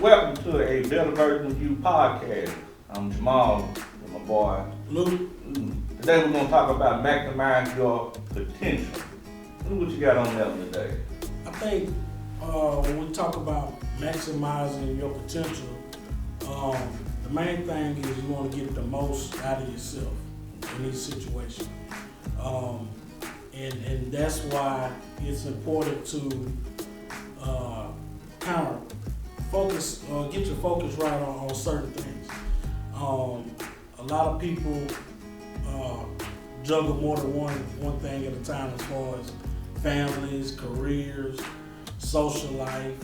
Welcome to a Better Version of You podcast. I'm Jamal and my boy Luke. Today we're going to talk about maximize your potential. What you got on that today? I think when we talk about maximizing your potential, the main thing is you want to get the most out of yourself in each situation. And that's why it's important to kind of focus, get your focus right on certain things. A lot of people juggle more than one thing at a time as far as families, careers, social life.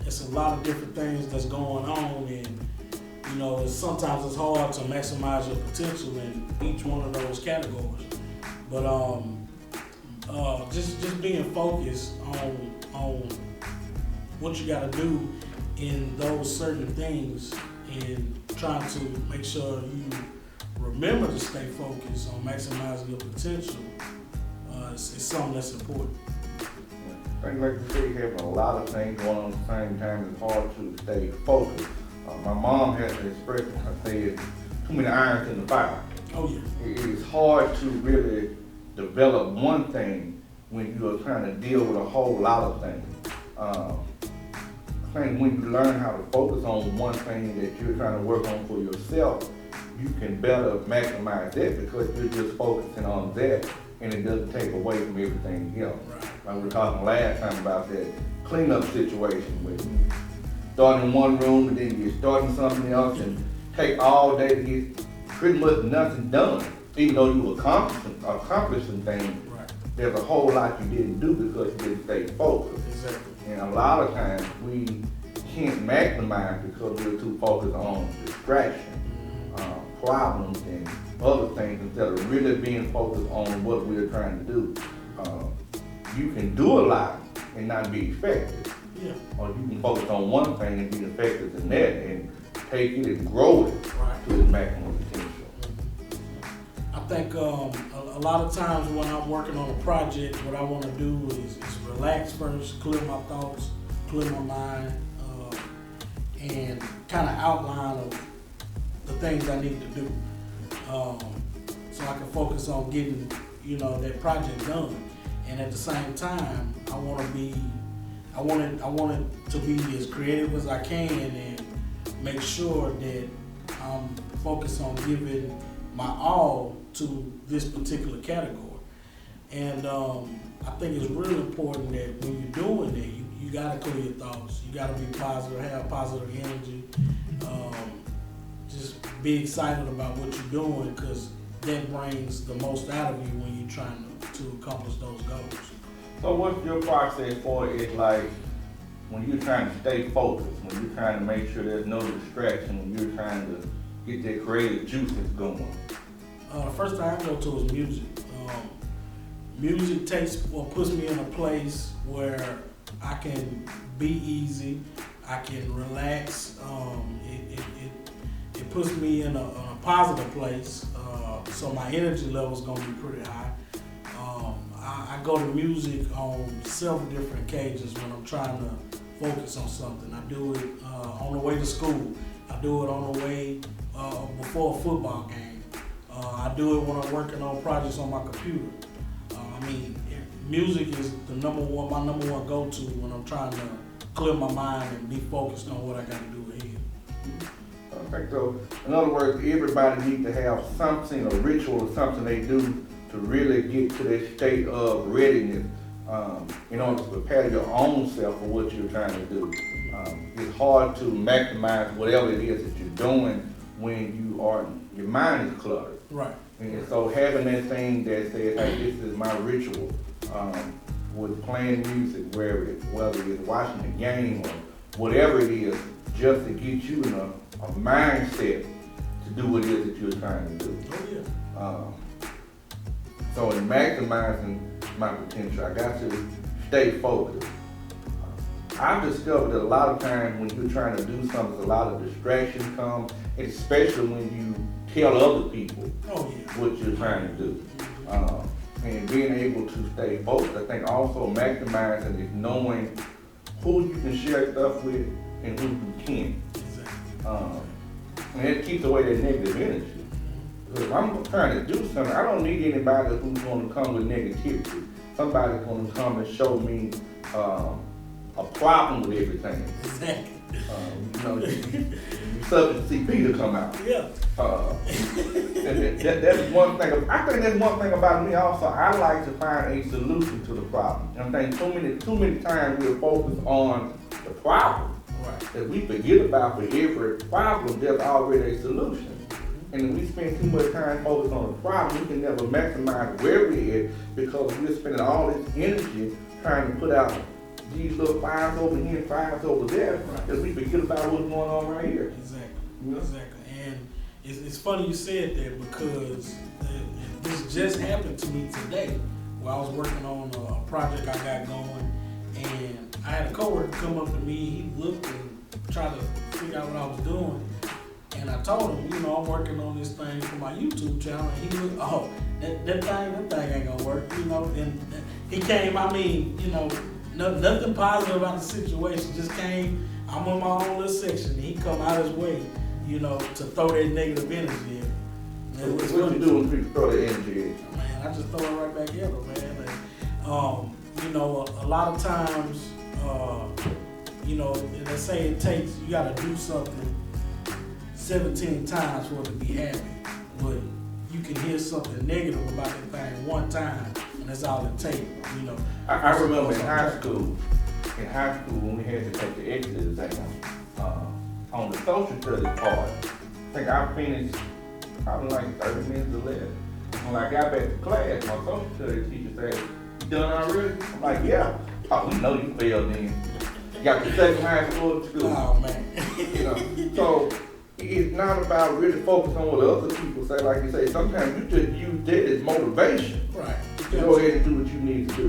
It's a lot of different things that's going on, and sometimes it's hard to maximize your potential in each one of those categories. But just being focused on what you got to do in those certain things and trying to make sure you remember to stay focused on maximizing your potential is something that's important. I think, like you say, having a lot of things going on at the same time, it's hard to stay focused. My mom has an expression, I say, it's too many irons in the fire. Oh yeah. It's hard to really develop one thing when you're trying to deal with a whole lot of things. I think when you learn how to focus on one thing that you're trying to work on for yourself, you can better maximize that because you're just focusing on that and it doesn't take away from everything else. Right. Like we were talking last time about that cleanup situation where you start in one room and then you're starting something else and take all day to get pretty much nothing done. Even though you accomplishing things, Right. there's a whole lot you didn't do because you didn't stay focused. Exactly. And a lot of times we can't maximize because we're too focused on distraction, problems, and other things instead of really being focused on what we're trying to do. You can do a lot and not be effective. Yeah. Or you can focus on one thing and be effective in that and take it and grow it Right. to its maximum potential. I think a lot of times when I'm working on a project, what I want to do is relax first, clear my thoughts, clear my mind, and kind of outline of the things I need to do, so I can focus on getting that project done. And at the same time, I want it to be as creative as I can and make sure that I'm focused on giving my all to this particular category. And I think it's really important that when you're doing it, you gotta clear your thoughts. You gotta be positive, have positive energy. Just be excited about what you're doing because that brings the most out of you when you're trying to accomplish those goals. So what's your process for it like when you're trying to stay focused, when you're trying to make sure there's no distraction, when you're trying to get that creative juices going? The first thing I go to is music. Music puts me in a place where I can be easy, I can relax. It puts me in a positive place, so my energy level is gonna be pretty high. I go to music on several different occasions when I'm trying to focus on something. I do it on the way to school. I do it on the way before a football game. I do it when I'm working on projects on my computer. Music is my number one go-to when I'm trying to clear my mind and be focused on what I got to do ahead. Perfect. So, in other words, everybody needs to have something, a ritual or something they do to really get to that state of readiness in order to prepare your own self for what you're trying to do. It's hard to maximize whatever it is that you're doing when your mind is cluttered. Right. And so having that thing that says, hey, this is my ritual, with playing music, whether it's watching the game or whatever it is, just to get you in a mindset to do what it is that you're trying to do. Oh yeah. So in maximizing my potential, I got to stay focused. I've discovered that a lot of times when you're trying to do something, a lot of distractions come, especially when you tell other people what you're trying to do. And being able to stay focused, I think also maximizing is knowing who you can share stuff with and who you can't. Exactly. And it keeps away that negative energy. Because if I'm trying to do something, I don't need anybody who's going to come with negativity. Somebody's going to come and show me a problem with everything. Exactly. You subject to see Peter come out. Yeah. And that's one thing. I think that's one thing about me also. I like to find a solution to the problem. And I think too many times we're focused on the problem. Right. That we forget about for every problem, there's already a solution. And if we spend too much time focused on the problem, we can never maximize where we're at because we're spending all this energy trying to put out these little fires over here and fires over there, because we forget about what's going on right here. Exactly. Yeah. Exactly. And it's funny you said that because this just happened to me today where I was working on a project I got going, and I had a coworker come up to me. He looked and tried to figure out what I was doing. And I told him, I'm working on this thing for my YouTube channel. And he looked, that thing ain't gonna work, And he came, nothing positive about the situation. Just came, I'm on my own little section. And he come out his way, to throw that negative energy in. So what you do when people throw the energy in? Man, I just throw it right back at him, man. And, a lot of times, they say it takes, you gotta do something 17 times for it to be happy, but you can hear something negative about that thing one time, and that's all it takes. I remember in high school when we had to take the exit exam, on the social studies part, I think I finished probably like 30 minutes or less. When I got back to class, my social studies teacher said, "You done already?" I'm like, "Yeah." "Oh, we know you failed then. You got the second highest score in school." Oh man. So it's not about really focusing on what other people say. Like you say, sometimes you just use that as motivation. Right. To go ahead and do what you need to do.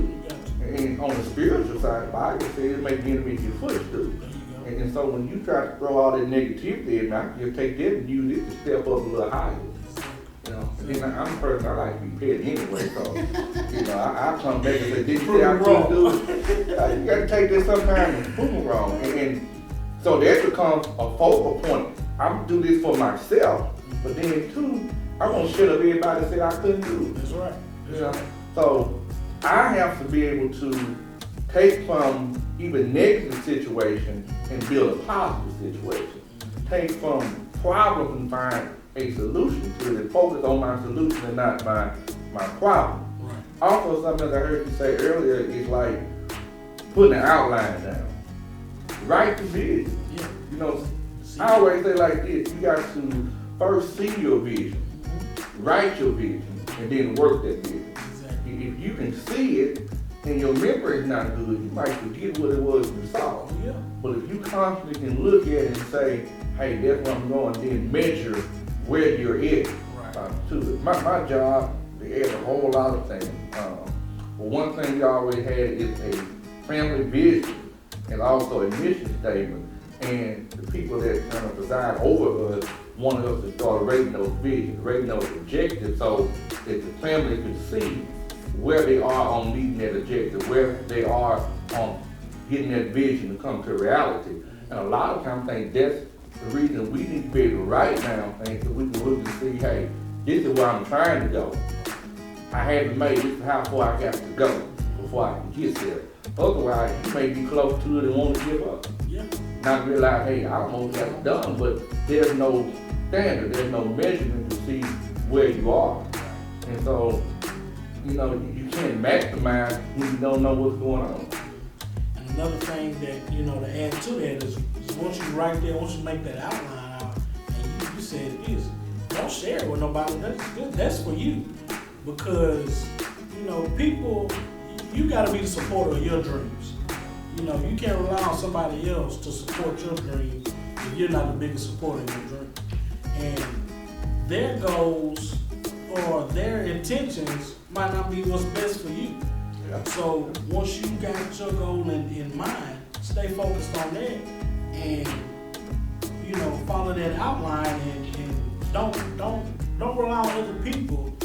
And on the spiritual side, the Bible says it make the enemy your footstool. And so when you try to throw all that negativity in, I can just take that and use it to step up a little higher. And I'm a person, I like to be petty anyway, so I come back and say, "Did you say I couldn't do it?" You got to take this sometimes and boomerang. And so that becomes a focal point. I'm do this for myself, but then too, I won't shut up everybody that say I couldn't do it. That's right. So I have to be able to take from even negative situation and build a positive situation. Take from problems and find a solution to it and focus on my solution and not my problem. Right. Also, something that I heard you say earlier is like putting an outline down. Write the vision. Yeah. I always say like this, you got to first see your vision, write your vision, and then work that vision. Exactly. If you can see it and your memory is not good, you might forget what it was you saw. Yeah. But if you constantly can look at it and say, "Hey, that's where I'm going," then measure where you're at to it. My job, they add a whole lot of things. But one thing we always had is a family vision and also a mission statement. And the people that kind of preside over us wanted us to start rating those visions, rating those objectives, so that the family could see where they are on meeting that objective, where they are on getting that vision to come to reality. And a lot of times I think that's the reason we need to be able to write down things so we can look and see, hey, this is where I'm trying to go. I haven't made this is how far I got to go before I can get there. Otherwise, you may be close to it and want to give up. Yeah. Not realize, hey, I almost got it done, but there's no standard, there's no measurement to see where you are. And so, you can't maximize when you don't know what's going on. And another thing that, to add to that is once you write there, once you make that outline out, and you said this, don't share it with nobody. That's for you. Because, people, you got to be the supporter of your dreams. You can't rely on somebody else to support your dreams if you're not the biggest supporter of your dream. And their goals or their intentions might not be what's best for you. Yeah. So once you got your goal in mind, stay focused on that and follow that outline and don't rely on other people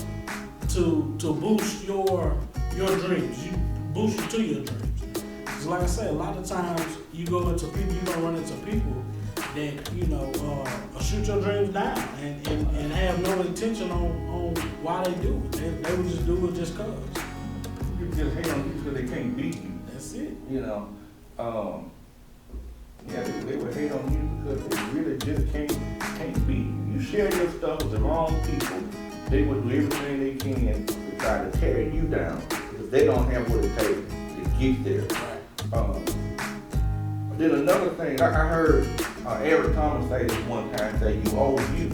to boost your dreams. You boost you to your dreams. Like I said, a lot of times you go into people, you're gonna run into people that, you know, shoot your dreams down and have no intention on why they do it. They would just do it just cause. You just hate on you because they can't beat you. That's it. You know, yeah, they would hate on you because they really just can't beat you. You share your stuff with the wrong people, they would do everything they can to try to tear you down because they don't have what it takes to get there. Right. Then another thing, I heard Eric Thomas say this one time, say you owe you.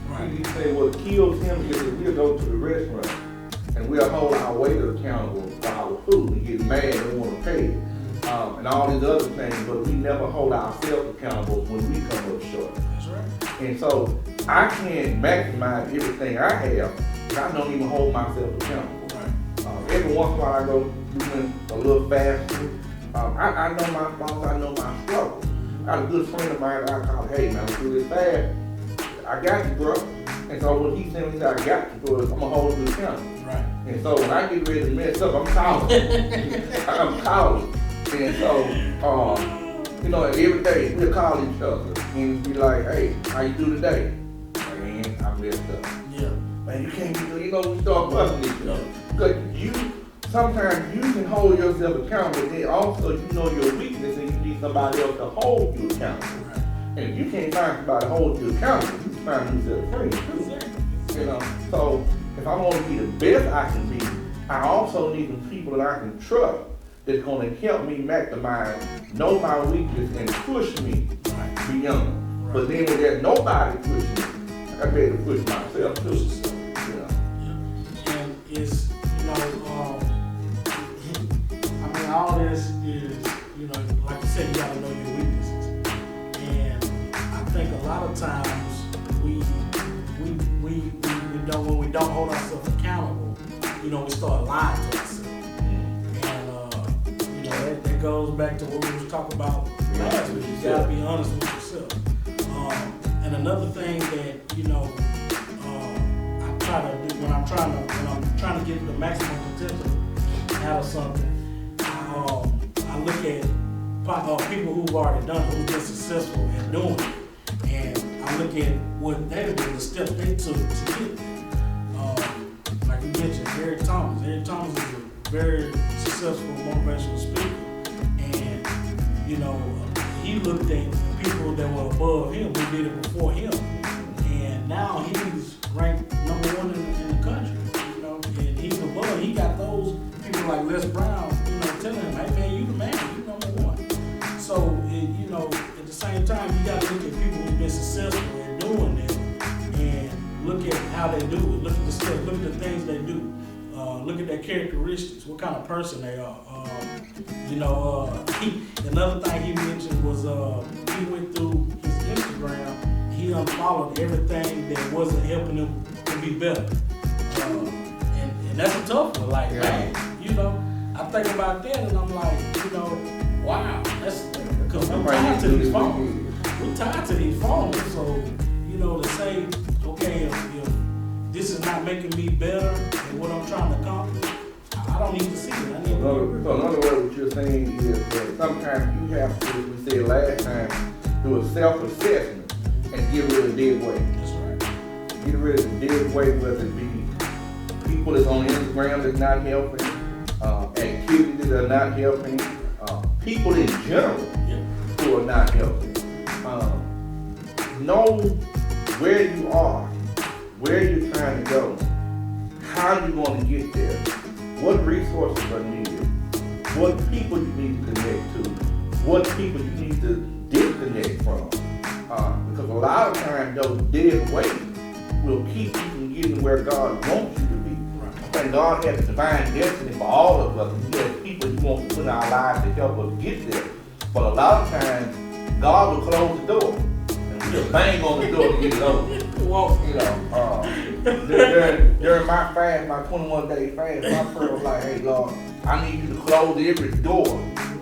Right. He said what kills him is that we'll go to the restaurant and we'll hold our waiter accountable for our food and get mad and want to pay it. And all these other things, but we never hold ourselves accountable when we come up short. That's right. And so I can't maximize everything I have, but I don't even hold myself accountable. Right. Every once in a while I go doing a little faster. I know my faults, I know my struggles. I got a good friend of mine that I call, hey man, I'm through this fast. I got you, bro. And so when he said, I got you, bro, I'm gonna hold you accountable. Right. And so when I get ready to mess up, I'm calling. I'm calling. And so, you know, every day we'll call each other and be like, hey, how you do today? Man, I messed up. Yeah. Man, you can't be, you know, we start busting each other. Because sometimes you can hold yourself accountable, then also you know your weakness and you need somebody else to hold you accountable. Right. And if you can't find somebody to hold you accountable, you can find yourself a friend too. You know, so if I want to be the best I can be, I also need some people that I can trust that's going to help me maximize, know my weakness, and push me beyond. But then when there's nobody pushing me, I better push myself too. You know. Yeah. And it's, you know, I mean, all this is, you know, like you said, you gotta know your weaknesses. And I think a lot of times we don't, when we don't hold ourselves accountable, you know, we start lying to ourselves. That goes back to what we was talking about last week. You gotta be honest with yourself. And another thing that, you know, I try to do when I'm trying to get the maximum potential out of something, I look at people who've already done it, who've been successful at doing it, and I look at what they did, the steps they took to get it. Like you mentioned, Eric Thomas. Eric Thomas is a very successful motivational speaker, and you know, he looked at people that were above him, who did it before him, and now he's ranked #1 in the country. You know, and he's above. He got those people like Les Brown, you know, telling him, "Hey man, you the man, you #1." So, you know, at the same time, you got to look at people who've been successful at doing it, and look at how they do it. Look at the steps. Look at the things they do. Look at their characteristics, what kind of person they are. You know, another thing he mentioned was he went through his Instagram, he unfollowed everything that wasn't helping him to be better. And that's a tough one, like, man, you know, I think about that and I'm like, you know, wow, that's, because we're tied to these phones. We're tied to these phones, so, you know, to say, okay, if this is not making me better than what I'm trying to accomplish, I don't need to see it. I need to So in other words, what you're saying is that sometimes you have to, as we said last time, do a self-assessment and get rid of dead weight. That's right. Get rid of dead weight, whether it be people that's on Instagram that's not helping, activities that are not helping, people in general who are not helping. Know where you are, where you're trying to go, how you're going to get there, what resources are needed, what people you need to connect to, what people you need to disconnect from. Because a lot of times those dead weights will keep you from getting where God wants you to be. And God has a divine destiny for all of us. He has people He wants to put in our lives to help us get there. But a lot of times, God will close the door. And we'll bang on the door to get it over. You know, during my fast, my 21-day fast, my prayer was like, hey, Lord, I need you to close every door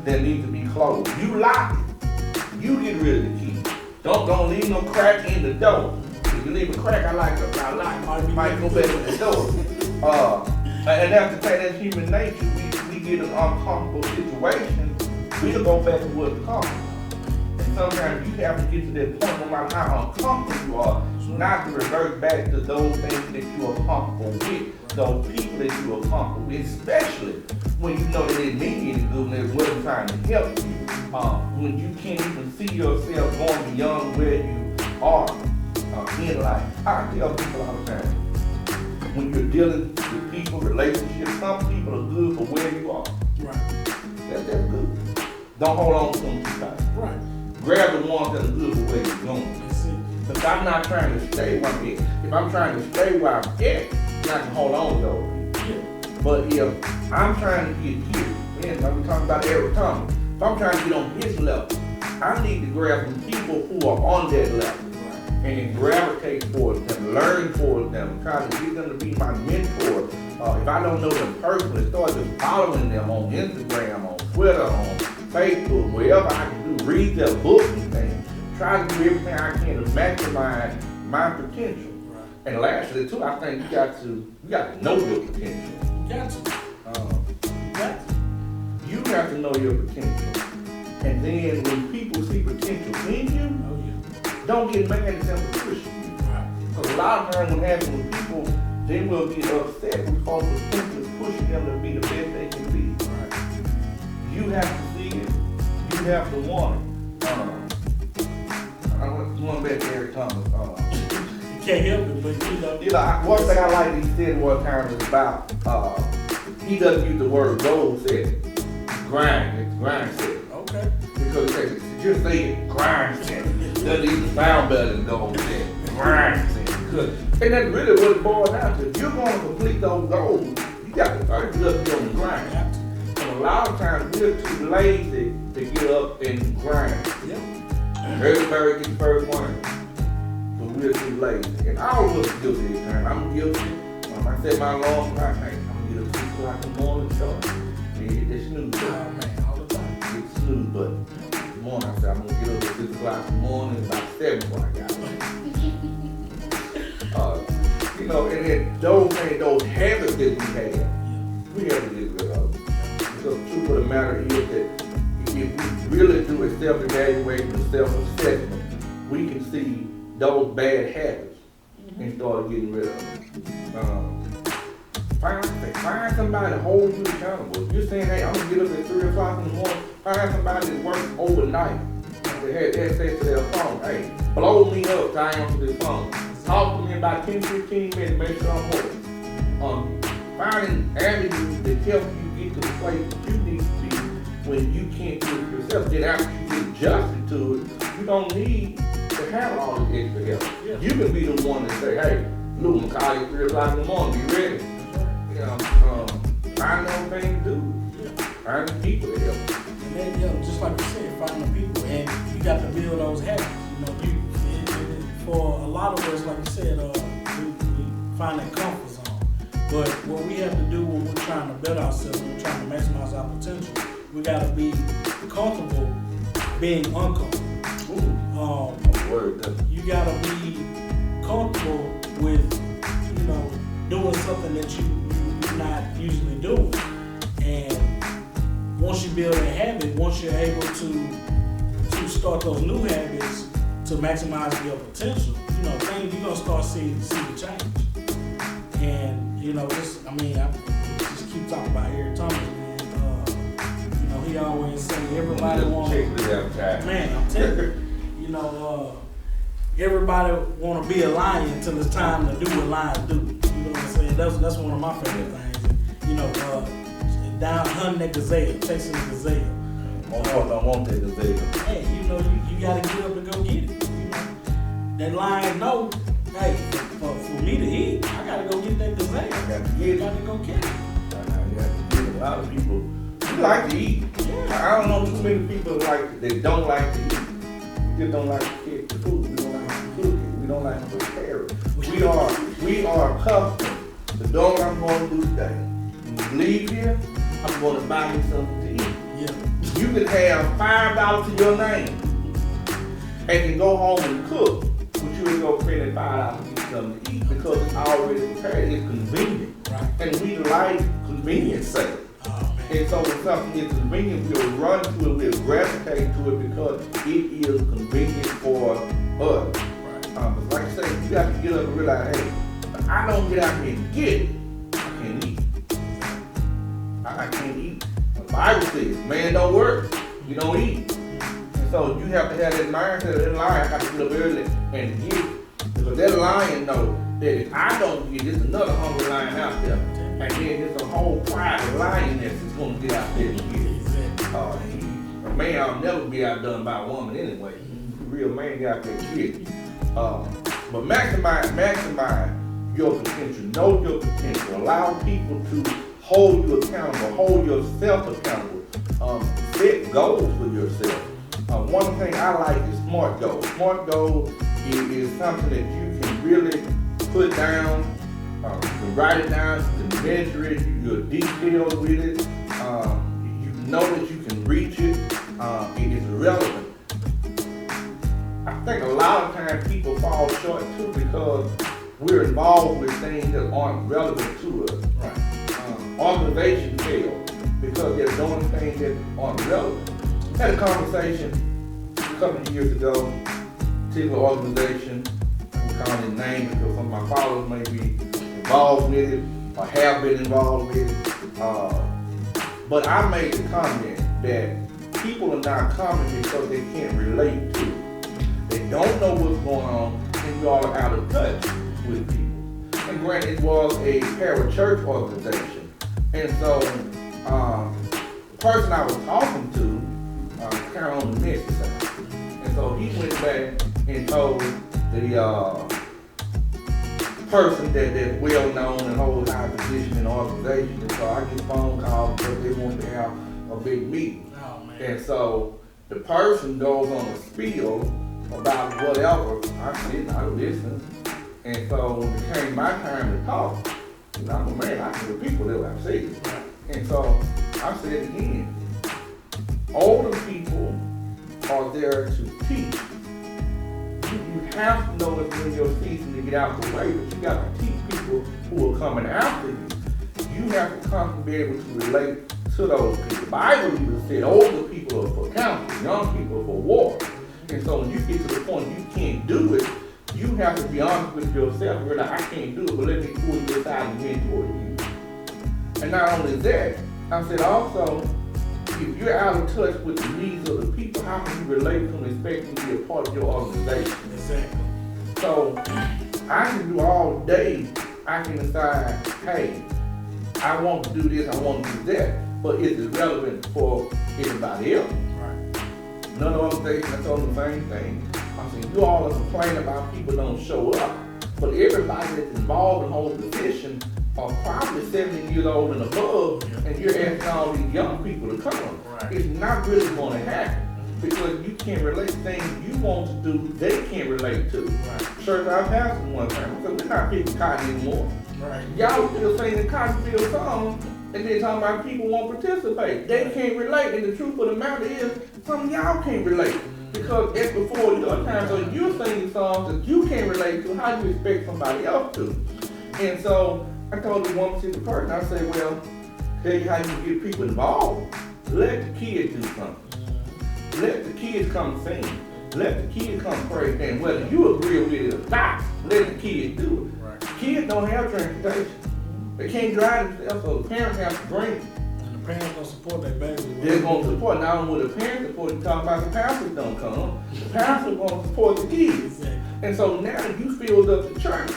that needs to be closed. You lock it. You get rid of the key. Don't leave no crack in the door. If you leave a crack, I lock it. Might go back in the door. And that's the thing, that's human nature. We get an uncomfortable situation we'll go back to what's comfortable. And sometimes you have to get to that point, no matter how uncomfortable you are, not to revert back to those things that you are comfortable with, those people that you are comfortable with, especially when you know that it mean any good and it wasn't trying to help you. When you can't even see yourself going beyond where you are in life. I tell people all the time, when you're dealing with people, relationships, some people are good for where you are. Right. That's good. Don't hold on to them too tight. Right. Grab the ones that are good for where you're going. That's it. Because I'm not trying to stay where I'm at. If I'm trying to stay where I'm at, I'm not gonna hold on to those people. Yeah. But if I'm trying to get here, man, like we talking about Eric Thomas, if I'm trying to get on his level, I need to grab some people who are on that level and gravitate towards them, learn towards them, try to get them to be my mentor. If I don't know them personally, start just following them on Instagram, on Twitter, on Facebook, wherever I can do, read their books and things. Try to do everything I can to maximize my potential. Right. And lastly, too, I think you got to know your potential. You got to. You have to know your potential. And then when people see potential in you, Oh yeah. don't get mad at them for pushing you. Right. Because a lot of times what happens with people, they will get upset because the potential is pushing them to be the best they can be. Right. You have to see it. You have to want it. I'm going back to Eric Thomas. You can't help it, but You know, one thing I like he said one time is about, he doesn't use the word goal setting. Grind, it's grind setting. Okay. Because he says, just say it, grind setting. Doesn't even sound better than goal setting. Grind setting. And that's really what it boils down to. If you're going to complete those goals, you got to first just be on the grind. And a lot of times we're too lazy to get up and grind. Yeah. Everybody gets first one, but we're too lazy. And all of us guilty this time. I'm guilty. I set my alarm clock, hey, I'm gonna get up 6 o'clock in the morning, so and hit that snooze Oh button. man, all the time. Hit the snooze button. In the morning, I said I'm gonna get up at 6 o'clock in the morning, about 7 o'clock I got up. You know, and then those things, those habits that we have to get rid of. Because the truth of the matter is that if we really do a self-evaluation and self-assessment, we can see those bad habits and start getting rid of them. Find somebody to hold you accountable. If you're saying, hey, I'm gonna get up at 3 o'clock in the morning, find somebody that works overnight that has access to their phone. Hey, blow me up, I answer this phone. Talk to me about 10, 15 minutes, make sure I'm working. Finding avenues that help you get to the place that you need to be when you can't do it yourself. Then after you get adjusted to it, you don't need to have all this extra help. Yeah. You can be the one to say, hey, Lou, I'm gonna call you at 3 o'clock in the morning, be ready. You know, find those things to do. Find the people to help you. And then, you know, just like you said, find the people, and you got to build those habits. You know, for a lot of us, like you said, we find that comfort zone. But what we have to do when we're trying to better ourselves, when we're trying to maximize our potential, we got to be comfortable being uncomfortable. You got to be comfortable with, you know, doing something that you're not usually doing. And once you build a habit, once you're able to start those new habits to maximize your potential, you know, things you're gonna start seeing the change. And you know, I just keep talking about Eric Thomas, man. You know, he always say everybody wants. Man, I'm telling you, you know, everybody want to be a lion till it's time to do what lions do. You know what I'm saying? That's one of my favorite things. You know, down hunting that gazelle, chasing the gazelle. I want that gazelle. Hey, you know, you gotta get up and go get it. You know, that lion know, hey, for me to eat, I gotta go get that gazelle. I gotta go get it. A lot of people, we like to eat. Yeah. I don't know too many people that don't like to eat. We just don't like to cook the food. We don't like to cook it. We don't like to prepare it. We are accustomed to do what I'm going to do today. When you leave here, I'm going to buy me something to eat. Yeah. You can have $5 to your name and can go home and cook, but you ain't gonna spend that $5 to get something to eat because it's already prepared. It's convenient. Right. And we like convenience sake. Oh, man. And so when something is convenient, we'll run to it, we'll gravitate to it because it is convenient for us. But like I say, you got to get up and realize, hey, if I don't get out here and get it, I can't eat. I can't eat. The Bible says, man don't work, you don't eat. And so you have to have that mindset of that lion, I got to get up early and get it. Because that lion knows that if I don't get it, there's another hungry lion out there. And then there's a whole pride of lioness that's going to get out there and get it. A man will never be outdone by a woman anyway. A real man get out there and get it. But maximize your potential. Know your potential. Allow people to hold you accountable. Hold yourself accountable. Set goals for yourself. One thing I like is SMART goals. SMART goals is something that you can really put down. You can write it down, you can measure it, you're detailed with it, you know that you can reach it, it is relevant. I think a lot of times people fall short too because we're involved with things that aren't relevant to us. Right. Organizations fail because they're doing things that aren't relevant. I had a conversation a couple of years ago, particular organization, I'm calling it names because some of my followers may be involved with it or have been involved with it. But I made the comment that people are not coming because they can't relate to it. They don't know what's going on and you all are out of touch with people. And granted, it was a parachurch organization. And so the person I was talking to kind of on the messy side. And so he went back and told the person that's well known and holds high position in the organization. And so I get phone calls because they want to have a big meeting. Oh, man. And so the person goes on a spiel about whatever. I sit and I listen. And so when it came my time to talk, you know, I'm a man, I can repeat whatever I said. And so I said again, older people are there to teach. You have to know it's when your season to get out the way, but you got to teach people who are coming after you. You have to come be able to relate to those people. The Bible even said older people are for counsel, young people are for war. And so when you get to the point you can't do it, you have to be honest with yourself and realize I can't do it, but let me pull you aside and mentor you. And not only that, I said also, if you're out of touch with the needs of the people, how can you relate to them and expect them to be a part of your organization? Exactly. So I can do all day, I can decide, hey, I want to do this, I want to do that, but is it relevant for everybody else? Right. Another organization, I told them the same thing. I said, you all are complaining about people don't show up, but everybody that's involved in whole position are probably 70 years old and above, and you're asking all these young people to come. Right. It's not really going to happen because you can't relate to things you want to do, they can't relate to. Right. Church I pastored one time, so we're not picking cotton anymore. Right. Y'all still singing the Cottonfield song, and then talking about people won't participate. They can't relate, and the truth of the matter is, some of y'all can't relate. Because it's before your time, so you're singing songs that you can't relate to, how do you expect somebody else to? And so, I told the one particular person, I said, well, tell you how you get people involved. Let the kids do something. Let the kids come sing. Let the kids come pray. And whether you agree with it or not, let the kids do it. Right. Kids don't have transportation. They can't drive themselves, so the parents have to bring them. And the parents gonna support their baby. They're going to support, not only with the parents support, you're talking about the pastors don't come. The pastors are going to support the kids. Exactly. And so now you filled up the church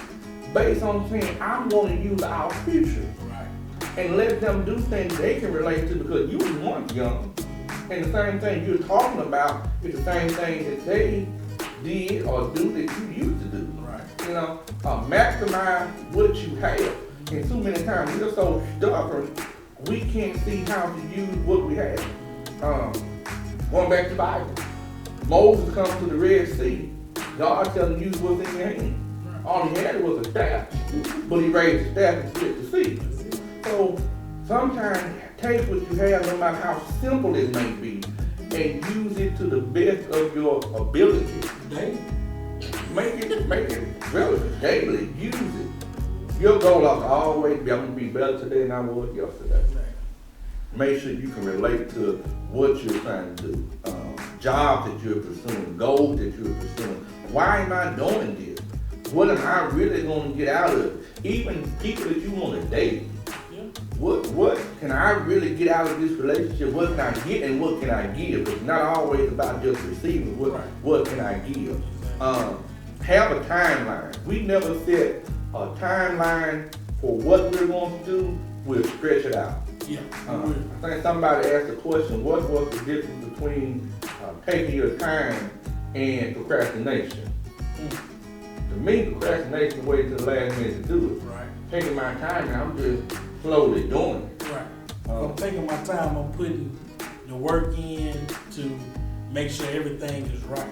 based on saying, I'm going to use our future. Right. And let them do things they can relate to because you was once young. And the same thing you're talking about is the same thing that they did or do that you used to do. Right. You know, maximize what you have. And too many times we're so stubborn, we can't see how to use what we have. Going back to the Bible, Moses comes to the Red Sea. God telling you what's in your hand. All he had was a staff, but he raised the staff and split the sea. So sometimes take what you have, no matter how simple it may be, and use it to the best of your ability. Daily. Make it relevant. Daily, use it. Your goal ought to always be, I'm going to be better today than I was yesterday. make sure you can relate to what you're trying to do, jobs that you're pursuing, goals that you're pursuing. Why am I doing this? What am I really going to get out of it? Even people that you want to date. Yeah. What can I really get out of this relationship? What can I get and what can I give? It's not always about just receiving. What can I give? Have a timeline. We never set a timeline for what we're going to do. We'll stretch it out. Yeah. I think somebody asked the question, what was the difference between taking your time and procrastination? To me, procrastination is waiting to the last minute to do it. Right. Taking my time and I'm just slowly doing it. Right. If I'm taking my time, I'm putting the work in to make sure everything is right.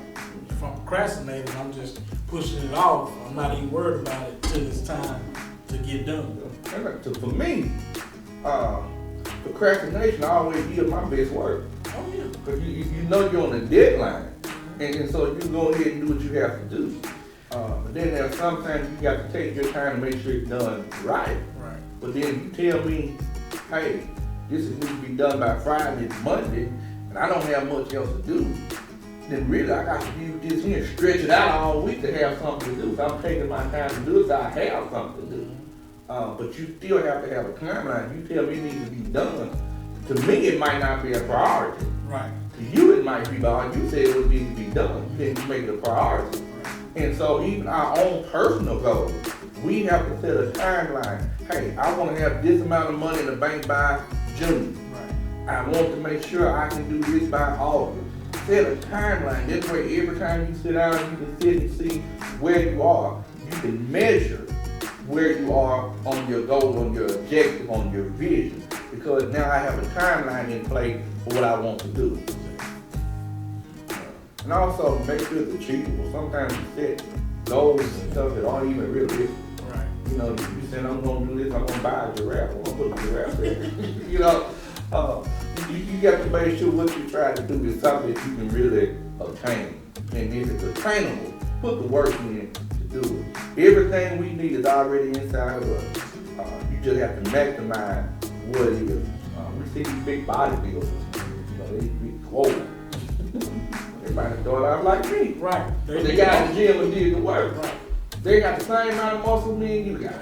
If I'm procrastinating, I'm just pushing it off. I'm not even worried about it till it's time to get done. So for me, procrastination always yields my best work. Oh yeah. Because you know you're on a deadline. And so you go ahead and do what you have to do. But then there's sometimes you got to take your time to make sure it's done right. Right. But then you tell me, hey, this needs to be done by Friday, Monday, and I don't have much else to do. Then really I got to use this here and stretch it out all week to have something to do. So I'm taking my time to do it so I have something to do. But you still have to have a timeline. You tell me it needs to be done. To me, it might not be a priority. Right. To you, it might be, but you said it would need to be done. You didn't make it a priority. And so even our own personal goals, we have to set a timeline. Hey, I want to have this amount of money in the bank by June. Right. I want to make sure I can do this by August. Set a timeline. This way, every time you sit down, you can sit and see where you are. You can measure where you are on your goal, on your objective, on your vision. Because now I have a timeline in place for what I want to do. And also make sure it's achievable. Sometimes you set goals and stuff that aren't even realistic. Right. You know, you saying I'm gonna do this, I'm gonna buy a giraffe, I'm gonna put a giraffe there. You know, you got to make sure what you're trying to do is something that you can really obtain. And if it's attainable, put the work in to do it. Everything we need is already inside of us. You just have to maximize what it is. We see these big bodybuilders, you know, they be swollen. They might have started out like me. Right. But they got in the gym and did the work. Right. They got the same amount of muscle me and you got.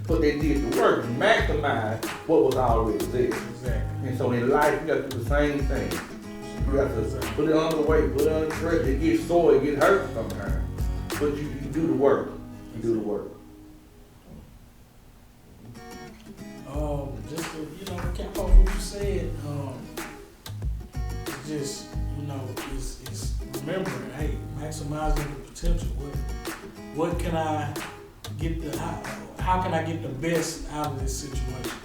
But they did the work to maximize what was already there. Exactly. And so in life, you got to do the same thing. You got to put it under weight, put it under pressure. It gets sore, it get hurt sometimes. But you do the work. You do the work. Just to, cap off what you said, it's just, it's remembering, hey, maximizing the potential. What can I get how can I get the best out of this situation?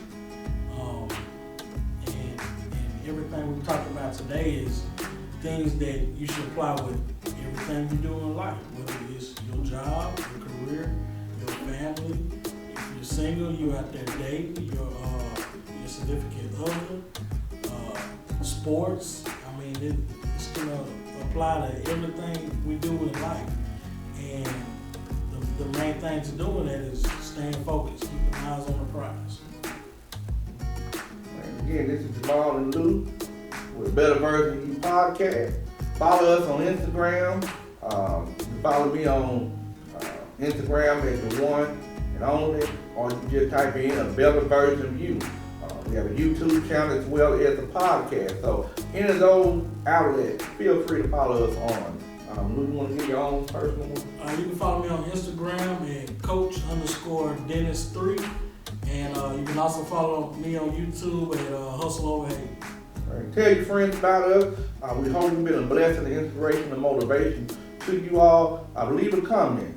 And everything we talked about today is things that you should apply with everything you do in life, whether it's your job, your career, your family. If you're single, you out there dating, your significant other, sports. I mean, it's gonna apply to everything we do in life. And the main thing to doing that is staying focused, keeping eyes on the prize. And again, this is Jamal and Lou with a Better Version of You podcast. Follow us on Instagram. You can follow me on Instagram at the one and only, or you can just type in a Better Version of You. We have a YouTube channel as well as a podcast. So any of those outlets, feel free to follow us on. Lou, you want to give your own personal one? You can follow me on Instagram at Coach_Dennis3. And you can also follow me on YouTube at Hustle Over Hate. Right. Tell your friends about us. We hope you've been a blessing, inspiration, and motivation to you all. Leave a comment.